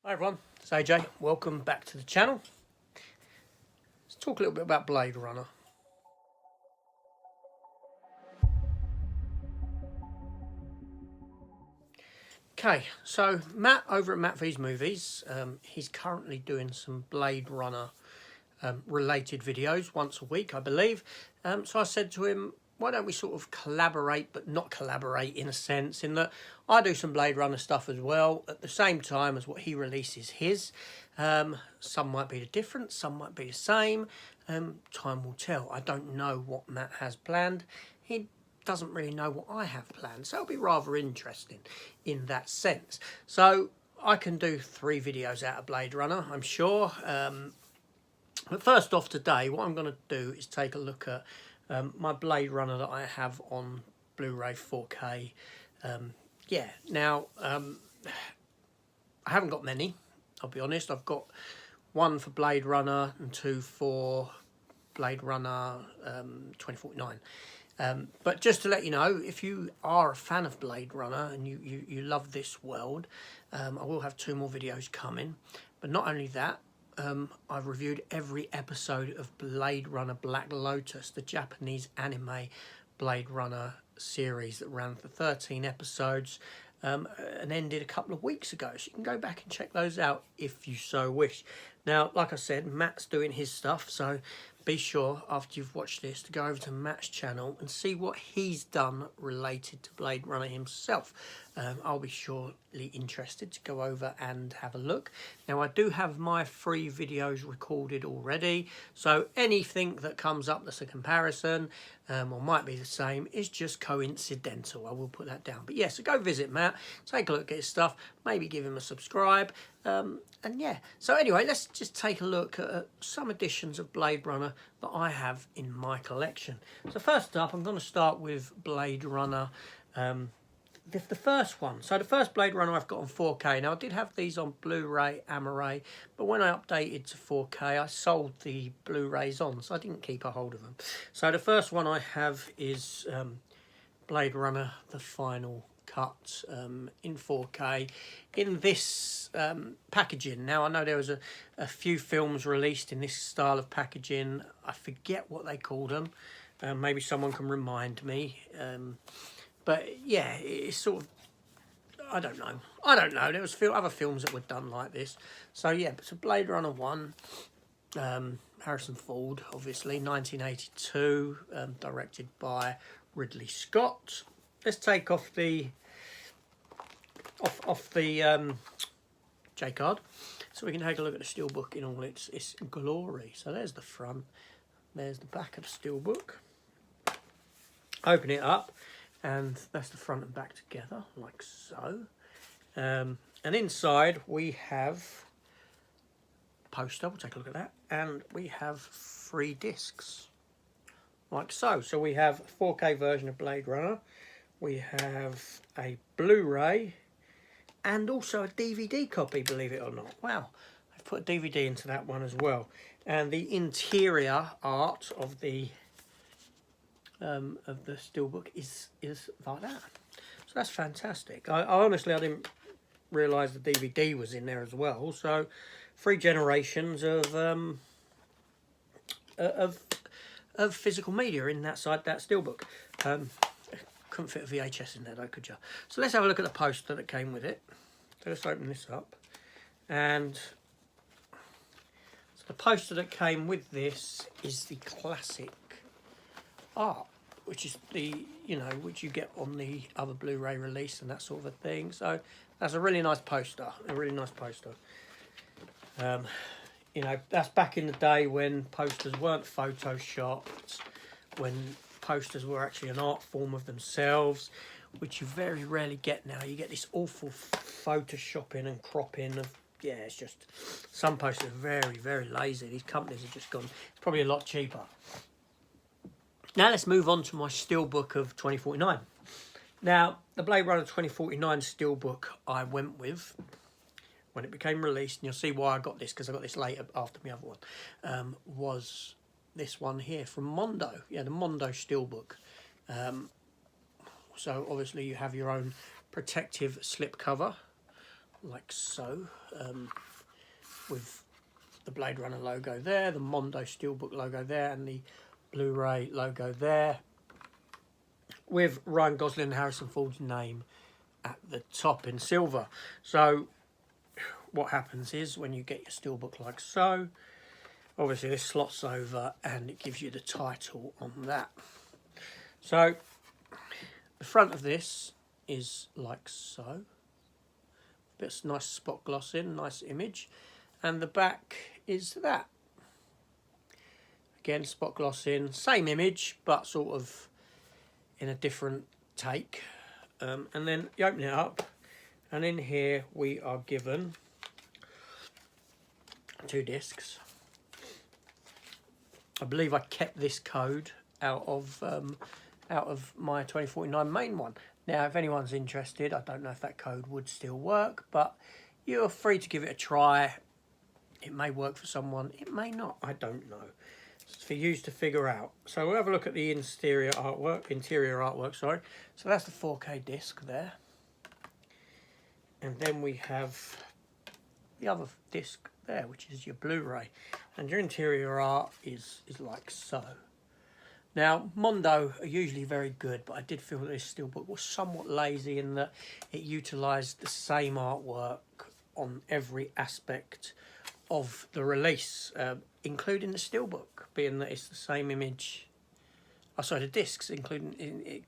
Hi everyone, it's AJ. Welcome back to the channel. Let's talk a little bit about Blade Runner. Okay, so Matt over at Matt V's Movies, he's currently doing some Blade Runner related videos once a week, I believe. So I said to him, why don't we sort of collaborate, but not collaborate in a sense, in that I do some Blade Runner stuff as well at the same time as what he releases his. Some might be different, some might be the same. Time will tell. I don't know what Matt has planned. He doesn't really know what I have planned, so it'll be rather interesting in that sense. So I can do 3 videos out of Blade Runner, I'm sure. But first off today, what I'm going to do is take a look at my Blade Runner that I have on Blu-ray 4K. Now, I haven't got many, I'll be honest. I've got 1 for Blade Runner and 2 for Blade Runner 2049. But just to let you know, if you are a fan of Blade Runner and you love this world, I will have 2 more videos coming. But not only that, I've reviewed every episode of Blade Runner Black Lotus, the Japanese anime Blade Runner series that ran for 13 episodes and ended a couple of weeks ago. So you can go back and check those out if you so wish. Now, like I said, Matt's doing his stuff, so be sure after you've watched this to go over to Matt's channel and see what he's done related to Blade Runner himself. I'll be surely interested to go over and have a look. Now, I do have my 3 videos recorded already, so anything that comes up that's a comparison or might be the same is just coincidental. I will put that down. But yeah, so go visit Matt, take a look at his stuff, maybe give him a subscribe. And yeah, so anyway, let's just take a look at some editions of Blade Runner that I have in my collection. So first up, I'm going to start with Blade Runner, the first one. So the first Blade Runner I've got on 4K. Now, I did have these on Blu-ray, Amaray, but when I updated to 4K, I sold the Blu-rays on, so I didn't keep a hold of them. So the first one I have is Blade Runner, the final cut in 4K in this packaging. Now, I know there was a few films released in this style of packaging. I forget what they called them. Maybe someone can remind me. But yeah, it's sort of, I don't know. There was other films that were done like this. So yeah, it's a Blade Runner 1. Harrison Ford, obviously, 1982, directed by Ridley Scott. Let's take off the J-card, so we can take a look at the steelbook in all its glory. So there's the front, there's the back of the steelbook. Open it up, and that's the front and back together, like so. And inside we have a poster. We'll take a look at that, and we have 3 discs, like so. So we have a 4K version of Blade Runner. We have a Blu-ray and also a DVD copy, believe it or not. Wow, I've put a DVD into that one as well. And the interior art of the steelbook is like that. So that's fantastic. I honestly, I didn't realise the DVD was in there as well. So 3 generations of physical media in that steelbook. Couldn't fit a VHS in there though, could you? So let's have a look at the poster that came with it. So let's open this up. And so the poster that came with this is the classic art, which is which you get on the other Blu-ray release and that sort of a thing. So that's a really nice poster, that's back in the day when posters weren't photoshopped, when posters were actually an art form of themselves, which you very rarely get now. You get this awful photoshopping and cropping of, yeah, it's just, some posters are very, very lazy. These companies have just gone, it's probably a lot cheaper. Now let's move on to my steelbook of 2049. Now, the Blade Runner 2049 steelbook I went with when it became released, and you'll see why I got this, because I got this later after my other one, was this one here from Mondo. Yeah, the Mondo steelbook. So obviously you have your own protective slip cover like so, with the Blade Runner logo there, the Mondo Steelbook logo there, and the Blu-ray logo there, with Ryan Gosling and Harrison Ford's name at the top in silver. So what happens is when you get your steelbook like so, obviously this slots over and it gives you the title on that. So the front of this is like so. Bit of nice spot gloss in, nice image. And the back is that. Again, spot gloss in, same image, but sort of in a different take. And then you open it up, and in here we are given 2 discs. I believe I kept this code out of my 2049 main one. Now, if anyone's interested, I don't know if that code would still work, but you're free to give it a try. It may work for someone, it may not, I don't know. It's for you to figure out. So we'll have a look at the interior artwork, sorry. So that's the 4K disc there. And then we have the other disc there, which is your Blu-ray. And your interior art is like so. Now, Mondo are usually very good, but I did feel that this steelbook was somewhat lazy in that it utilised the same artwork on every aspect of the release, including the steelbook, being that it's the same image. Oh, sorry, the discs,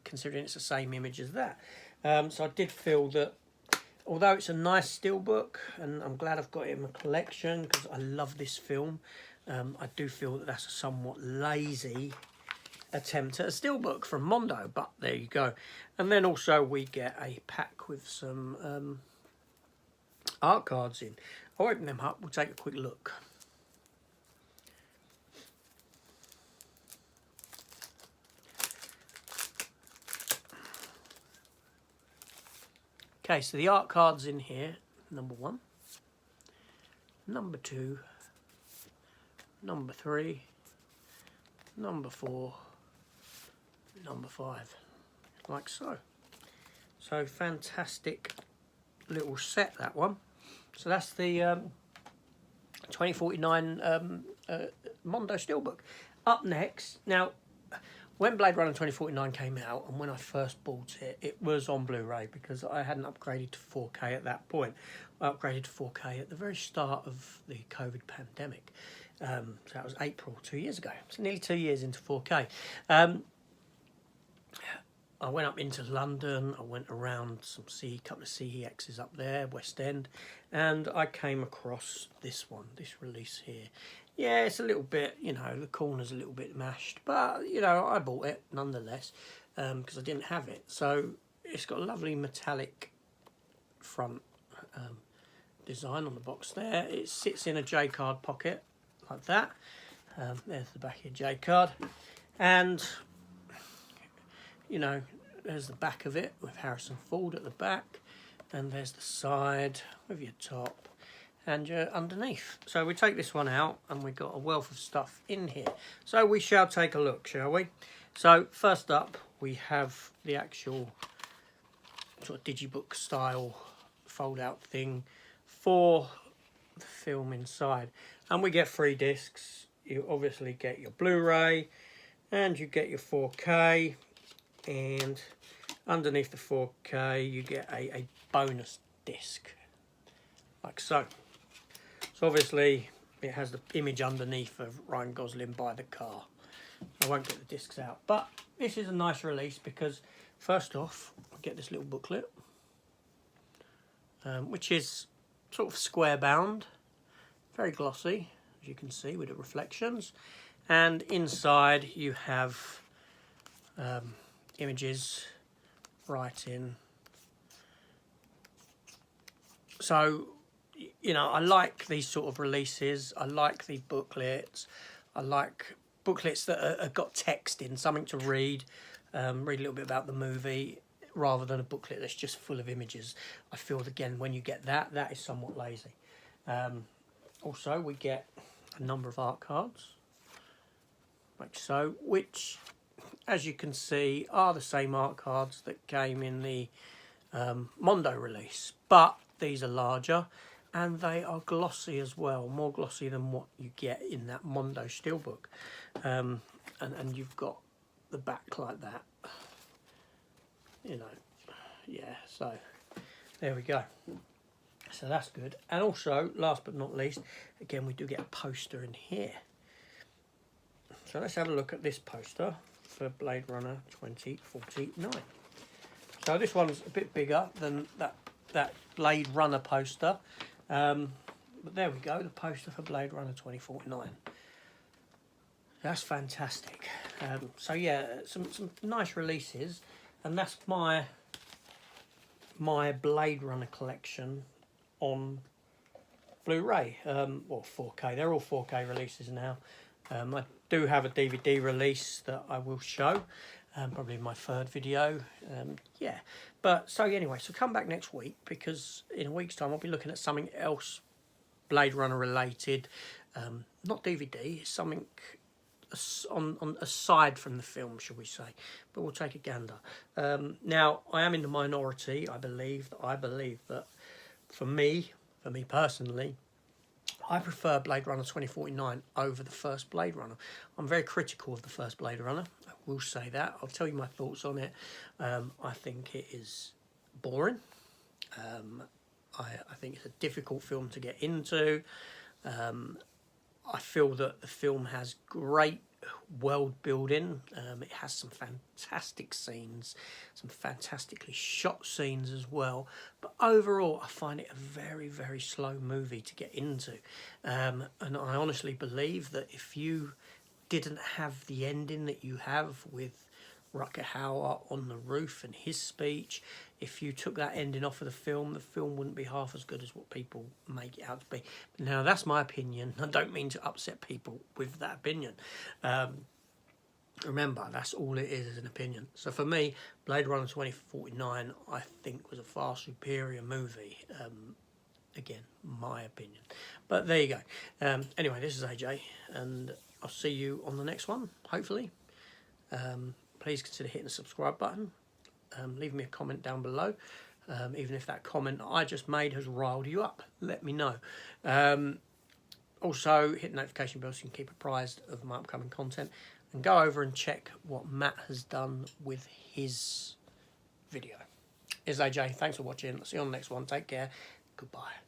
considering it's the same image as that. So I did feel that, although it's a nice steelbook, and I'm glad I've got it in my collection because I love this film, I do feel that that's a somewhat lazy attempt at a steelbook from Mondo, but there you go. And then also we get a pack with some art cards in. I'll open them up, we'll take a quick look. Okay, so the art cards in here, number 1, number 2, number 3, number 4, number 5, like so. So fantastic little set, that one. So that's the 2049 Mondo Steelbook. Up next, now when Blade Runner 2049 came out and when I first bought it, it was on Blu-ray because I hadn't upgraded to 4K at that point. I upgraded to 4K at the very start of the COVID pandemic. So that was April 2 years ago. So nearly 2 years into 4K. I went up into London, I went around a couple of CEXs up there, West End, and I came across this one, this release here. Yeah, it's a little bit, you know, the corner's a little bit mashed, but, you know, I bought it nonetheless, because I didn't have it. So it's got a lovely metallic front design on the box there. It sits in a J-card pocket, like that. There's the back of your J-card. And you know, there's the back of it with Harrison Ford at the back, and there's the side with your top and your underneath. So we take this one out and we've got a wealth of stuff in here. So we shall take a look, shall we? So first up we have the actual sort of digibook style fold out thing for the film inside. And we get 3 discs. You obviously get your Blu-ray and you get your 4K. And underneath the 4K you get a bonus disc like so. So obviously it has the image underneath of Ryan Gosling by the car. I won't get the discs out, but this is a nice release because first off I get this little booklet, which is sort of square bound, very glossy as you can see with the reflections, and inside you have images, writing. So, you know, I like these sort of releases. I like the booklets. I like booklets that are got text in, something to read, read a little bit about the movie, rather than a booklet that's just full of images. I feel, again, when you get that, that is somewhat lazy. Also, we get a number of art cards, like so, which, as you can see, are the same art cards that came in the Mondo release, but these are larger, and they are glossy as well, more glossy than what you get in that Mondo Steelbook. And you've got the back like that, you know. Yeah, so there we go. So that's good. And also, last but not least, again, we do get a poster in here. So let's have a look at this poster for Blade Runner 2049. So this one's a bit bigger than that Blade Runner poster. But there we go, the poster for Blade Runner 2049. That's fantastic. So yeah, some nice releases, and that's my Blade Runner collection on Blu-ray, or 4K. They're all 4K releases now. I do have a DVD release that I will show, probably in my third video. Yeah, but so anyway, so come back next week, because in a week's time I'll be looking at something else Blade Runner related, not DVD, something on aside from the film, shall we say, but we'll take a gander. Now, I am in the minority. I believe that for me personally, I prefer Blade Runner 2049 over the first Blade Runner. I'm very critical of the first Blade Runner, I will say that. I'll tell you my thoughts on it. I think it is boring. I think it's a difficult film to get into. I feel that the film has great world building. It has some fantastic scenes, some fantastically shot scenes as well. But overall, I find it a very, very slow movie to get into. And I honestly believe that if you didn't have the ending that you have with Rutger Hauer on the roof and his speech, if you took that ending off of the film wouldn't be half as good as what people make it out to be. But now, that's my opinion. I don't mean to upset people with that opinion. Remember, that's all it is an opinion. So for me, Blade Runner 2049, I think, was a far superior movie. Again, my opinion. But there you go. Anyway, this is AJ, and I'll see you on the next one, hopefully. Please consider hitting the subscribe button. Leave me a comment down below. Even if that comment I just made has riled you up, let me know. Also, hit the notification bell so you can keep apprised of my upcoming content. And go over and check what Matt has done with his video. It's AJ. Thanks for watching. See you on the next one. Take care. Goodbye.